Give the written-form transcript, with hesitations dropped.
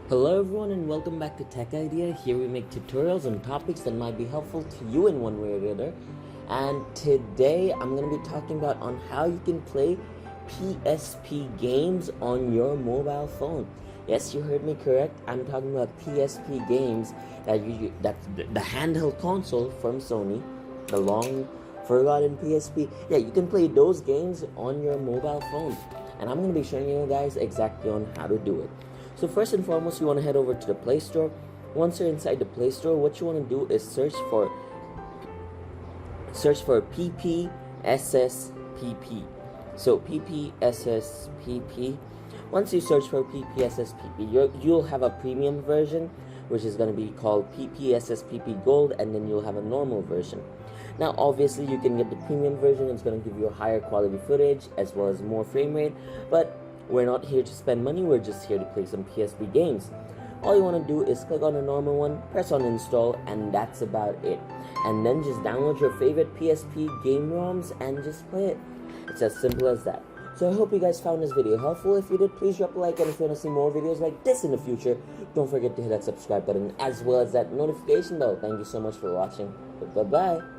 Hello everyone and welcome back to Tech Idea. Here we make tutorials on topics that might be helpful to you in one way or the other. And today I'm going to be talking about on how you can play PsP games on your mobile phone. Yes, you heard me correct. I'm talking about PsP games that's the handheld console from Sony, the long forgotten PsP. Yeah, you can play those games on your mobile phone. And I'm going to be showing you guys exactly on how to do it. So first and foremost, you want to head over to the Play Store. Once you're inside the Play Store, what you want to do is search for PPSSPP. So PPSSPP. Once you search for PPSSPP, you'll have a premium version, which is going to be called PPSSPP Gold, and then you'll have a normal version. Now, obviously, you can get the premium version. It's going to give you a higher quality footage as well as more frame rate, but we're not here to spend money, we're just here to play some PsP games. All you want to do is click on the normal one, press on install, and that's about it. And then just download your favorite PsP game ROMs and just play it. It's as simple as that. So I hope you guys found this video helpful. If you did, please drop a like, and if you want to see more videos like this in the future, don't forget to hit that subscribe button as well as that notification bell. Thank you so much for watching. Bye-bye.